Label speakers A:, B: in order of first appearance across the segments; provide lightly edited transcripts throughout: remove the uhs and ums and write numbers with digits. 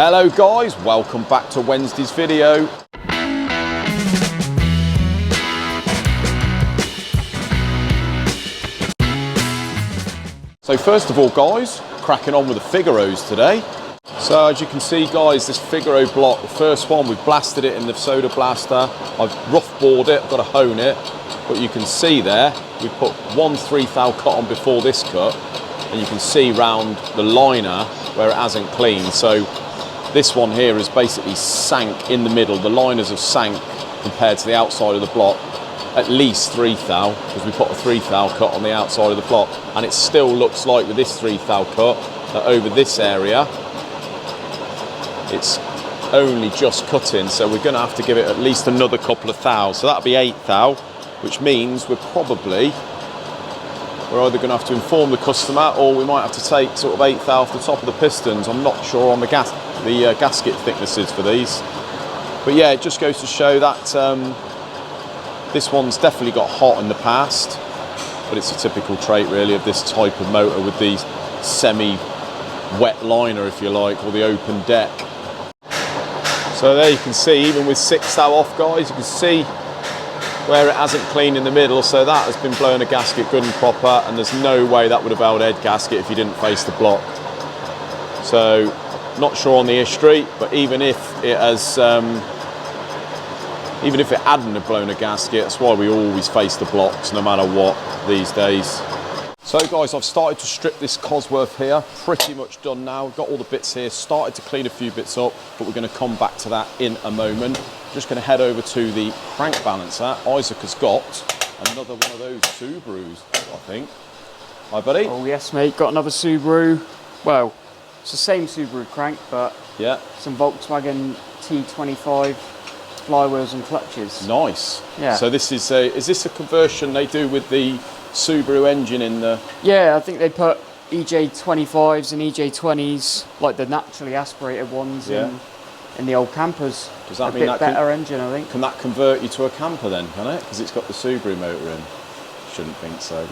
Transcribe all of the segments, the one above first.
A: Hello guys, welcome back to Wednesday's video. So first of all guys, cracking on with the Figaros today. So as you can see guys, this Figaro block, the first one, we've blasted it in the soda blaster. I've rough bored it, I've got to hone it. But you can see there, we put one 3/1000 cut on before this cut. And you can see round the liner where it hasn't cleaned. So this one here is basically sank in the middle. The liners have sank compared to the outside of the block. At least 3/1000, because we put a 3/1000 cut on the outside of the block. And it still looks like with this 3/1000 cut, that over this area, it's only just cutting. So we're gonna have to give it at least another couple of thou. So that'll be 8/1000, which means we're either going to have to inform the customer, or we might have to take sort of 8/1000 off the top of the pistons. I'm not sure on the gasket thicknesses for these, but yeah, it just goes to show that this one's definitely got hot in the past, but it's a typical trait really of this type of motor with the semi-wet liner, if you like, or the open deck. So there you can see, even with 6/1000 off guys, you can see where it hasn't cleaned in the middle, so that has been blowing a gasket good and proper, and there's no way that would have held head gasket if you didn't face the block. So not sure on the history, but even if it hadn't have blown a gasket, that's why we always face the blocks no matter what these days. So guys, I've started to strip this Cosworth here, pretty much done now. Got all the bits here, started to clean a few bits up, but we're going to come back to that in a moment. Just going to head over to the crank balancer. Isaac has got another one of those Subarus, I think. Hi buddy.
B: Oh yes mate, got another Subaru. Well, it's the same Subaru crank, but
A: yeah,
B: some Volkswagen T25 flywheels and clutches.
A: Nice.
B: Yeah.
A: So this is this a conversion they do with the Subaru engine in the...
B: Yeah, I think they put EJ25s and EJ20s, like the naturally aspirated ones, in the old campers.
A: Does that
B: a
A: mean
B: bit better engine, I think.
A: Can that convert you to a camper then, can it? Because it's got the Subaru motor in. Shouldn't think so.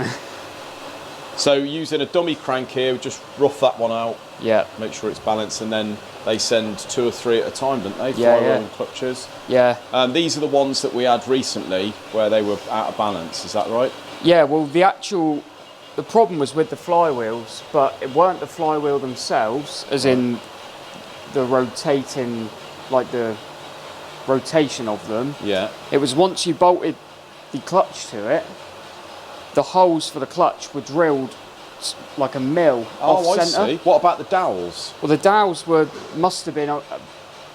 A: So using a dummy crank here, we just rough that one out.
B: Yeah. Make
A: sure it's balanced, and then they send 2 or 3 at a time, don't they?
B: Yeah,
A: Flywheel and clutches.
B: Yeah.
A: These are the ones that we had recently where they were out of balance, is that right?
B: Yeah, well the problem was with the flywheels, but it weren't the flywheel themselves, as in the rotating, like the rotation of them.
A: Yeah.
B: It was once you bolted the clutch to it, the holes for the clutch were drilled like a mill off centre.
A: I see. What about the dowels?
B: Well, the dowels must have been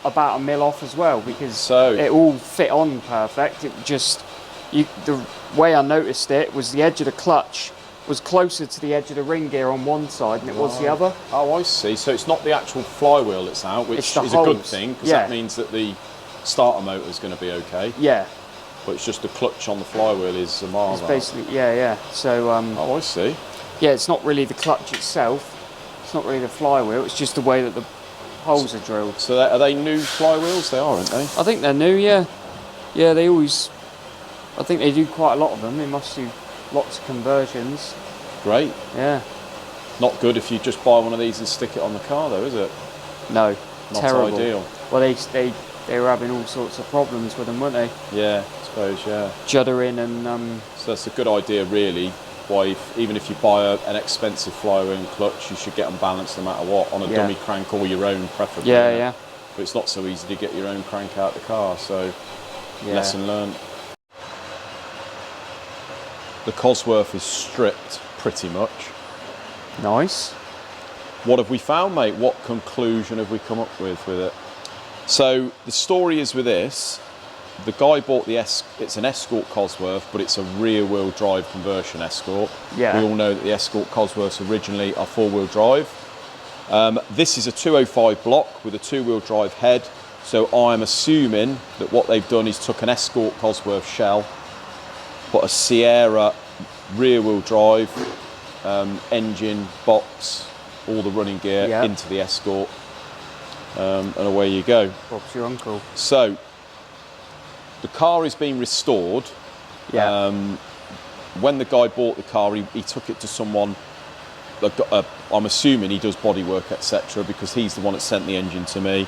B: about a mill off as well, because it all fit on perfect. It just, the way I noticed it was the edge of the clutch was closer to the edge of the ring gear on one side than it was the other.
A: Oh, I see. So it's not the actual flywheel that's out, which is a good thing, because that means that the starter motor is going to be okay.
B: Yeah.
A: But it's just the clutch on the flywheel is a marvel.
B: It's basically, yeah. So,
A: oh, I see.
B: Yeah, it's not really the clutch itself. It's not really the flywheel. It's just the way that the holes are drilled.
A: So are they new flywheels? They are, aren't they?
B: I think they're new, yeah. Yeah, I think they do quite a lot of them. They must do lots of conversions.
A: Great.
B: Yeah.
A: Not good if you just buy one of these and stick it on the car though, is it?
B: No.
A: Not
B: terrible.
A: Ideal.
B: Well, they were having all sorts of problems with them, weren't they?
A: Yeah, I suppose, yeah.
B: Juddering and...
A: So that's a good idea really. Why, even if you buy an expensive flywheel and clutch, you should get them balanced no matter what, on a dummy crank or your own preferably.
B: Yeah.
A: But it's not so easy to get your own crank out the car, so lesson learned. The Cosworth is stripped pretty much.
B: Nice.
A: What have we found, mate? What conclusion have we come up with it? So the story is with this, the guy bought it's an Escort Cosworth, but it's a rear wheel drive conversion Escort.
B: Yeah.
A: We all know that the Escort Cosworths originally are 4-wheel drive. This is a 205 block with a 2-wheel drive head. So I'm assuming that what they've done is took an Escort Cosworth shell, put a Sierra rear wheel drive, engine, box, all the running gear into the Escort, and away you go.
B: Bob's your uncle.
A: So the car is being restored.
B: Yeah.
A: When the guy bought the car, he took it to someone I'm assuming he does bodywork, etc., because he's the one that sent the engine to me.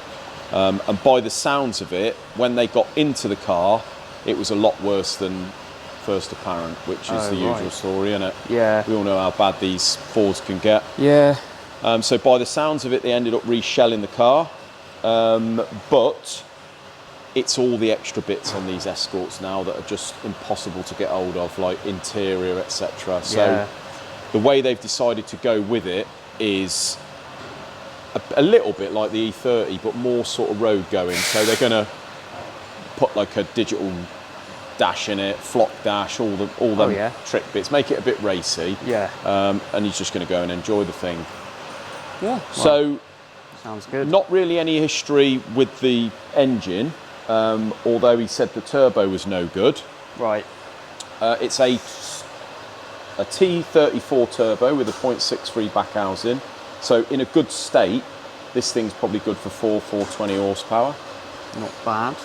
A: And by the sounds of it, when they got into the car, it was a lot worse than first apparent, which is the usual story, isn't it?
B: Yeah.
A: We all know how bad these Fords can get.
B: Yeah.
A: So by the sounds of it, they ended up reshelling the car. But it's all the extra bits on these Escorts now that are just impossible to get hold of, like interior, etc. So the way they've decided to go with it is a little bit like the E30, but more sort of road going. So they're going to put like a digital dash in it, flock dash, all them trick bits, make it a bit racy.
B: Yeah.
A: And he's just going to go and enjoy the thing.
B: Yeah.
A: So
B: sounds good.
A: Not really any history with the engine, although he said the turbo was no good.
B: Right.
A: It's a T34 turbo with a 0.63 back housing. So in a good state, this thing's probably good for 420 horsepower.
B: Not bad.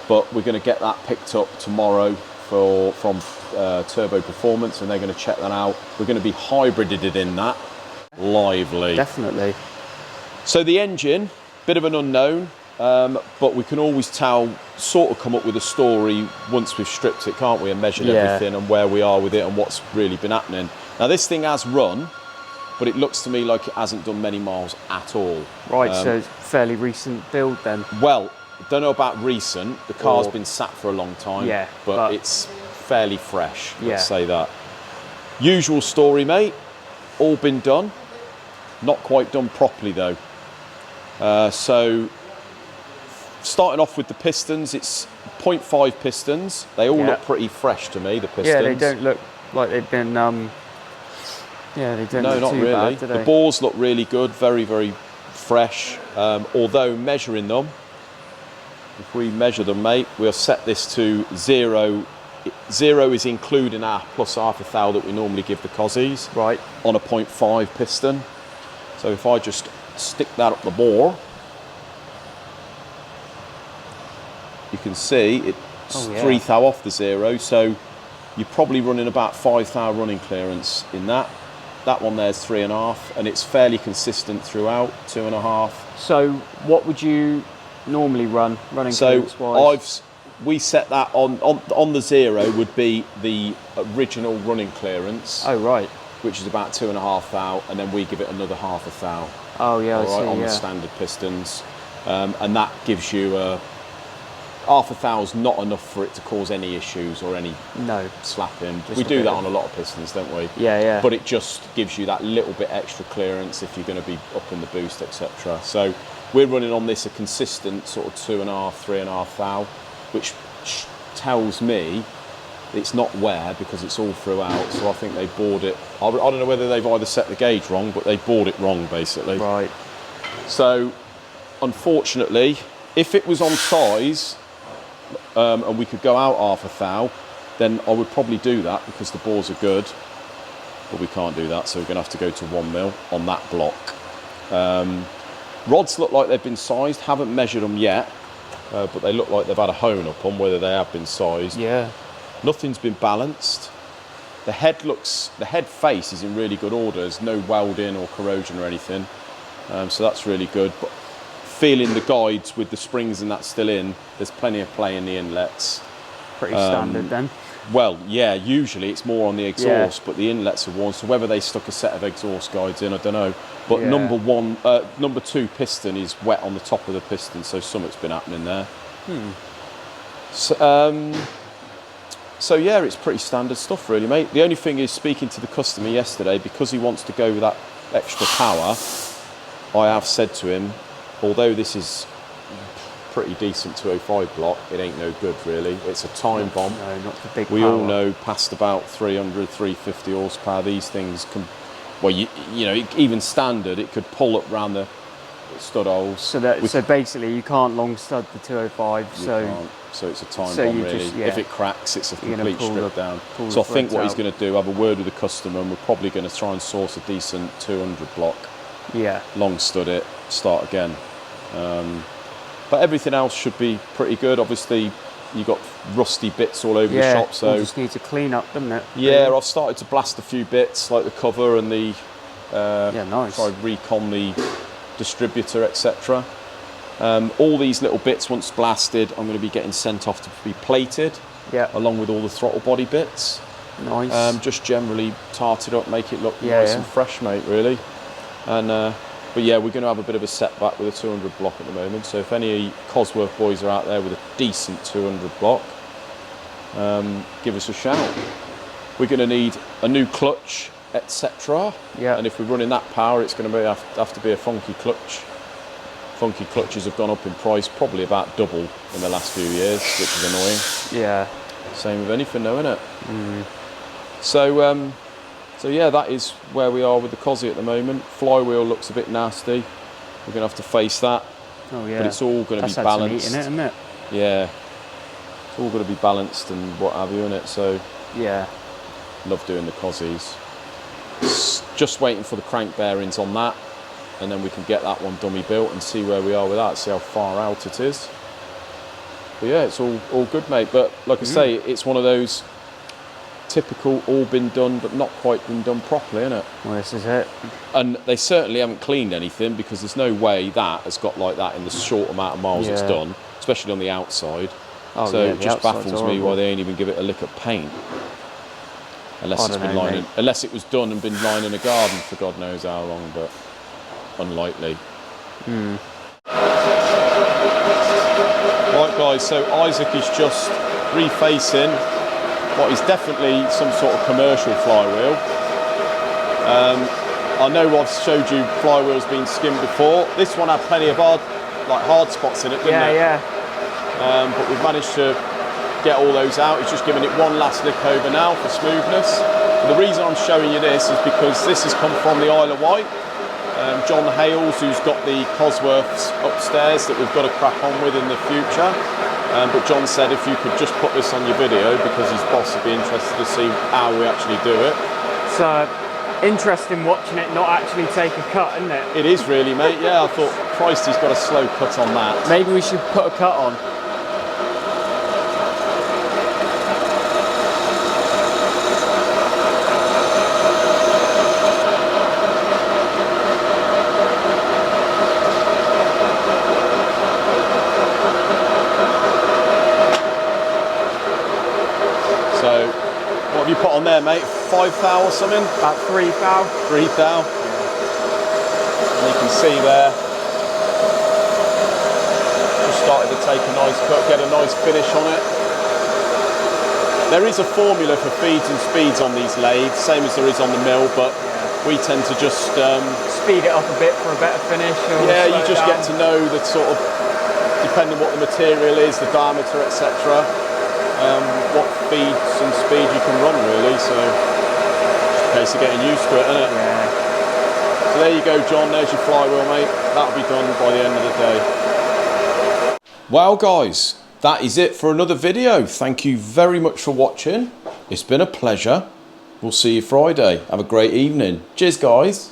A: But we're going to get that picked up tomorrow from Turbo Performance, and they're going to check that out. We're going to be hybrided in that. Lively.
B: Definitely.
A: So the engine, bit of an unknown, but we can always tell, sort of come up with a story once we've stripped it, can't we, and measured everything and where we are with it and what's really been happening. Now this thing has run, but it looks to me like it hasn't done many miles at all.
B: Right, so it's fairly recent build then.
A: Well, don't know about recent. The car's been sat for a long time, but it's fairly fresh, let's say that. Usual story, mate. All been done. Not quite done properly though. So starting off with the pistons, it's 0.5 pistons. They all look pretty fresh to me, the pistons.
B: Yeah, they don't look like they've been they don't look too bad, do they?
A: The bores look really good, very, very fresh. Although measuring them, if we measure them, mate, we'll set this to 0. 0 is including our plus half a thou that we normally give the Cossies.
B: Right.
A: On a 0.5 piston. So if I just stick that up the bore, you can see it's 3 thou off the 0. So you're probably running about 5 thou running clearance in that. That one there's 3.5, and it's fairly consistent throughout, 2.5.
B: So what would you normally running clearance wise?
A: We set that on the 0 would be the original running clearance.
B: Oh right.
A: Which is about 2.5 thou, and then we give it another half a thou.
B: Oh yeah, I see,
A: on the standard pistons, and that gives you half a thou's not enough for it to cause any issues or any slapping. We do that on a lot of pistons, don't we?
B: Yeah, yeah.
A: But it just gives you that little bit extra clearance if you're going to be up in the boost, etc. So we're running on this a consistent sort of 2.5, 3.5 thou, which tells me it's not wear because it's all throughout. So I think they bored it. I don't know whether they've either set the gauge wrong, but they bored it wrong basically.
B: Right.
A: So unfortunately, if it was on size and we could go out half a thou, then I would probably do that because the bores are good. But we can't do that, so we're going to have to go to 1 mil on that block. Rods look like they've been sized. Haven't measured them yet, but they look like they've had a hone up on whether they have been sized.
B: Yeah.
A: Nothing's been balanced. The head face is in really good order. There's no welding or corrosion or anything, so that's really good. But feeling the guides with the springs and that still in, there's plenty of play in the inlets.
B: Pretty standard then.
A: Well, yeah, usually it's more on the exhaust, but the inlets are worn. So whether they stuck a set of exhaust guides in, I don't know. But number 2 piston is wet on the top of the piston, so something's been happening there. So yeah, it's pretty standard stuff really, mate. The only thing is, speaking to the customer yesterday, because he wants to go with that extra power, I have said to him, although this is pretty decent 205 block, it ain't no good really. It's a time bomb.
B: No, not the big
A: We
B: power.
A: all know past about 300, 350 horsepower, these things can, well, you know, even standard, it could pull up round the stud holes.
B: So basically you can't long stud the 205,
A: so it's a time bomb really. If it cracks, it's a complete strip down. So I think what he's going to do, have a word with the customer, and we're probably going to try and source a decent 200 block.
B: Yeah.
A: Long stud it, start again. But everything else should be pretty good. Obviously, you've got rusty bits all over the shop. So
B: you just need to clean up, doesn't it?
A: Yeah, I've started to blast a few bits, like the cover and the
B: Yeah, nice.
A: Try recon the distributor, etc. All these little bits, once blasted, I'm going to be getting sent off to be plated.
B: Yeah.
A: Along with all the throttle body bits.
B: Nice.
A: Just generally tart it up, make it look nice and fresh, mate, really. And but yeah, we're going to have a bit of a setback with a 200 block at the moment. So if any Cosworth boys are out there with a decent 200 block, give us a shout. We're going to need a new clutch, etc.
B: Yeah.
A: And if we're running that power, it's going to have to be a funky clutch. Funky clutches have gone up in price, probably about double in the last few years, which is annoying.
B: Yeah.
A: Same with anything, though, isn't it? So, so yeah, that is where we are with the Cosy at the moment. Flywheel looks a bit nasty. We're going to have to face that.
B: Oh yeah.
A: But it's all going to be balanced.
B: That's had some heat in it, isn't it?
A: Yeah. It's all going to be balanced and what have you, innit? So
B: yeah.
A: Love doing the Cosies. Just waiting for the crank bearings on that, and then we can get that one dummy built and see where we are with that, see how far out it is. But yeah, it's all good, mate. But like I say, it's one of those typical all been done but not quite been done properly, isn't it?
B: Well, this is it.
A: And they certainly haven't cleaned anything, because there's no way that has got like that in the short amount of miles it's done, especially on the outside.
B: Oh,
A: so
B: yeah,
A: it just baffles me why they ain't even give it a lick of paint. Unless it's been lining, unless it was done and been lying in a garden for God knows how long, but unlikely. Right guys, so Isaac is just refacing what is definitely some sort of commercial flywheel. I know I've showed you flywheels being skimmed before. This one had plenty of hard spots in it, didn't it?
B: Yeah.
A: But we've managed to get all those out. It's just giving it one last lick over now for smoothness. And the reason I'm showing you this is because this has come from the Isle of Wight. John Hales, who's got the Cosworths upstairs that we've got to crack on with in the future. But John said if you could just put this on your video, because his boss would be interested to see how we actually do it.
B: So interesting watching it not actually take a cut, isn't it?
A: It is really, mate. Yeah, I thought, Christ, he's got a slow cut on that.
B: Maybe we should put a cut on.
A: What have you put on there, mate? 5 thou or something?
B: About 3 thou.
A: 3 thou. And you can see there, just started to take a nice cut, get a nice finish on it. There is a formula for feeds and speeds on these lathes, same as there is on the mill, but we tend to just
B: speed it up a bit for a better finish.
A: Yeah, you just get to know the sort of, depending what the material is, the diameter, etc. What feeds and speed you can run, really. So just a case of getting used to it, isn't it?
B: Yeah.
A: So there you go, John. There's your flywheel, mate. That'll be done by the end of the day. Well, guys, that is it for another video. Thank you very much for watching. It's been a pleasure. We'll see you Friday. Have a great evening. Cheers, guys.